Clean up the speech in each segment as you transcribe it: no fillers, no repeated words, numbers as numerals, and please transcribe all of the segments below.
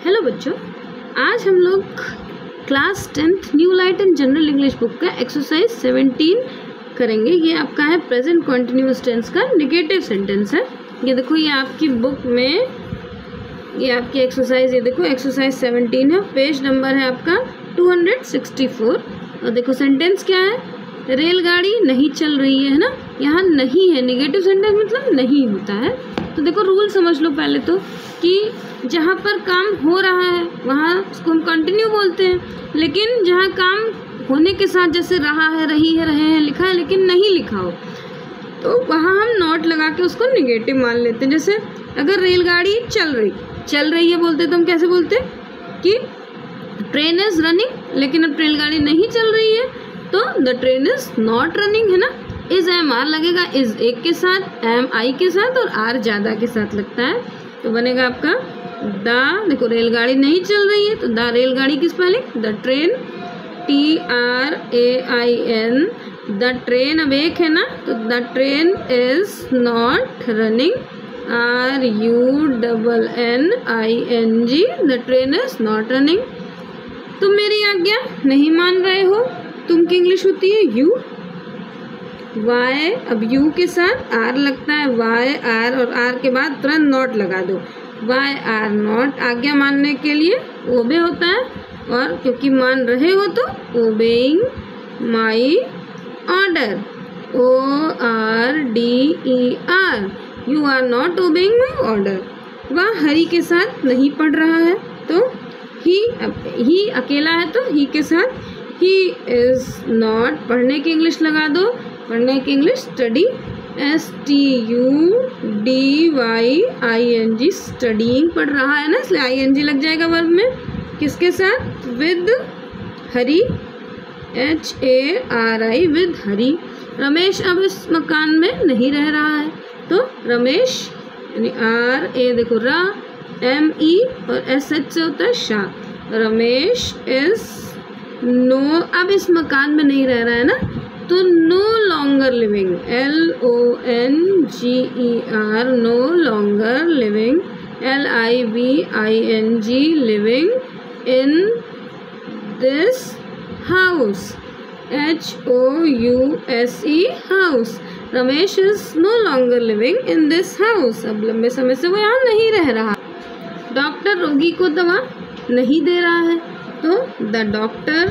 Hello बच्चों, आज हम लोग class 10th new light and general English book का एक्सरसाइज 17 करेंगे। ये आपका है प्रेजेंट कंटिन्यूअस टेंस का नेगेटिव सेंटेंस है। ये देखो, ये आपकी बुक में ये आपकी एक्सरसाइज, ये देखो एक्सरसाइज 17 है। पेज नंबर है आपका 264। और देखो सेंटेंस क्या है, रेलगाड़ी नहीं चल रही है ना। यहाँ नहीं है, नेगेटिव सेंटेंस मतलब नहीं होता है। तो देखो रूल समझ लो पहले तो, कि जहाँ पर काम हो रहा है वहाँ उसको हम कंटिन्यू बोलते हैं, लेकिन जहाँ काम होने के साथ जैसे रहा है, रही है, रहे हैं लिखा है लेकिन नहीं लिखा हो, तो वहाँ हम नॉट लगा के उसको नेगेटिव मान लेते हैं। जैसे अगर रेलगाड़ी चल रही है बोलते तो हम कैसे बोलते कि ट्रेन इज रनिंग, लेकिन अब रेलगाड़ी नहीं चल रही है तो the train is not running, है ना। इज एम आर लगेगा, इज एक के साथ, एम आई के साथ और आर ज़्यादा के साथ लगता है, तो बनेगा आपका द। देखो रेलगाड़ी नहीं चल रही है तो द रेलगाड़ी की spelling the train, TRAIN, the train. अब एक है ना तो the train is not running, RUNNING, the train is not running. तुम मेरी आज्ञा नहीं मान रहे हो, तुम की इंग्लिश होती है यू, वाई। अब यू के साथ आर लगता है, वाई आर, और आर के बाद तुरंत नॉट लगा दो, वाई आर नॉट। आज्ञा मानने के लिए ओबे होता है, और क्योंकि मान रहे हो तो obeying my order, ORDER, you are not obeying my order. वह हरी के साथ नहीं पढ़ रहा है तो ही अकेला है तो ही के साथ ही इज नॉट। पढ़ने की इंग्लिश लगा दो, पढ़ने की इंग्लिश स्टडी, STUDYING, स्टडीइंग पढ़ रहा है ना, इसलिए ING लग जाएगा वर्ब में। किसके साथ, विद हरी, HARI, विद हरी। रमेश अब इस मकान में नहीं रह रहा है तो रमेश यानी RA, देखो रा, ME और SH से होता है शा। रमेश इज नो, अब इस मकान में नहीं रह रहा है ना तो no longer living, LONGER, no longer living, LIVING, living in this house, HOUSE, house. Ramesh is no longer living in this house, अब लंबे समय से वो यहाँ नहीं रह रहा। डॉक्टर रोगी को दवा नहीं दे रहा है तो द डॉक्टर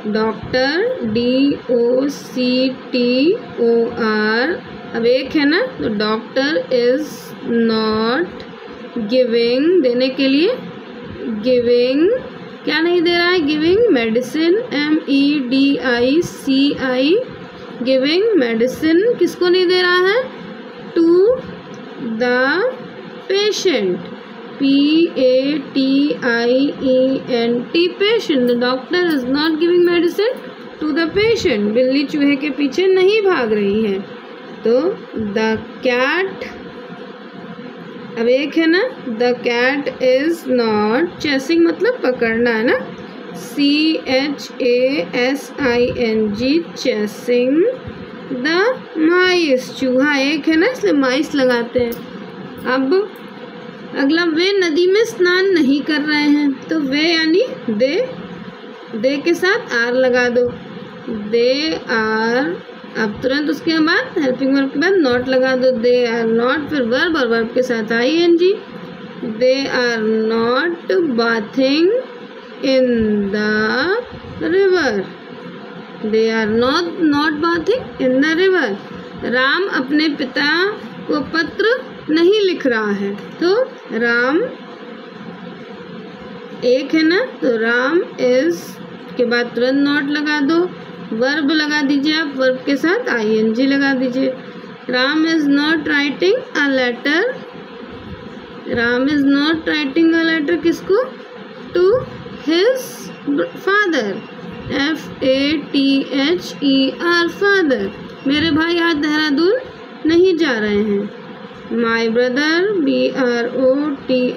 DOCTOR। अब एक है ना तो डॉक्टर इज नॉट गिविंग, देने के लिए गिविंग, क्या नहीं दे रहा है, giving medicine, MEDICI, giving medicine. किसको नहीं दे रहा है, to the patient, PATIENT, patient. The doctor is not giving medicine to the patient. बिल्ली चूहे के पीछे नहीं भाग रही है तो द कैट, अब एक है ना, the cat is not chasing, मतलब पकड़ना है ना, CHASING, चेसिंग द माइस। चूहा एक है ना इसलिए माइस लगाते हैं। अब अगला, वे नदी में स्नान नहीं कर रहे हैं तो वे यानी दे के साथ आर लगा दो, दे आर। अब तुरंत उसके बाद हेल्पिंग वर्ब के बाद नॉट लगा दो, दे आर नॉट, फिर वर्ब और वर्ब के साथ ING, they are not bathing in the river, they are not bathing in the river. Ram अपने पिता को पत्र नहीं लिख रहा है तो राम एक है ना तो राम इज के बाद तुरंत नॉट लगा दो, वर्ब लगा दीजिए आप, वर्ब के साथ ING लगा दीजिए। Ram is not writing a letter, Ram is not writing a letter किसको, to his father, FATHER, father. मेरे भाई आज देहरादून नहीं जा रहे हैं। My brother, BROTHER।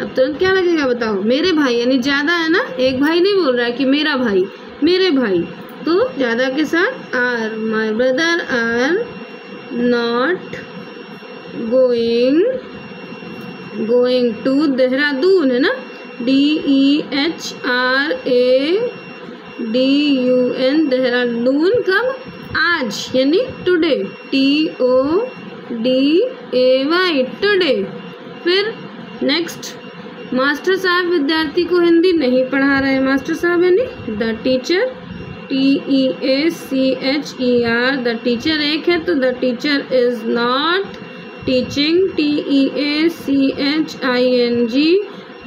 अब तुरंत क्या लगेगा बताओ, मेरे भाई यानी ज़्यादा है ना, एक भाई नहीं बोल रहा है कि मेरा भाई, मेरे भाई, तो ज़्यादा के साथ are. My brother are not going going to Dehradun है ना, DEHRADUN देहरादून। कब? आज, यानी टुडे, TODAY टुडे। फिर नेक्स्ट, मास्टर साहब विद्यार्थी को हिंदी नहीं पढ़ा रहे हैं। मास्टर साहब यानी the teacher, TEACHER the teacher एक है तो the teacher is not teaching, TEACHING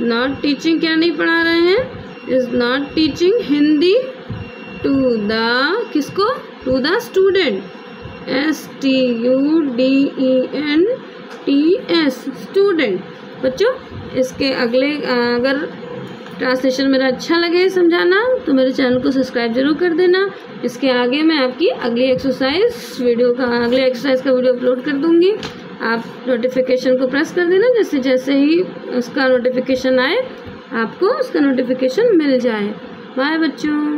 not teaching, क्या नहीं पढ़ा रहे हैं, is not teaching Hindi to the, किसको, to the student, STUDENTS student. बच्चों इसके अगले अगर ट्रांसलेशन मेरा अच्छा लगे समझाना तो मेरे चैनल को सब्सक्राइब जरूर कर देना। इसके आगे मैं आपकी अगली एक्सरसाइज का वीडियो अपलोड कर दूंगी। आप नोटिफिकेशन को प्रेस कर देना, जैसे ही उसका नोटिफिकेशन आए आपको उसका नोटिफिकेशन मिल जाए। बाय बच्चों।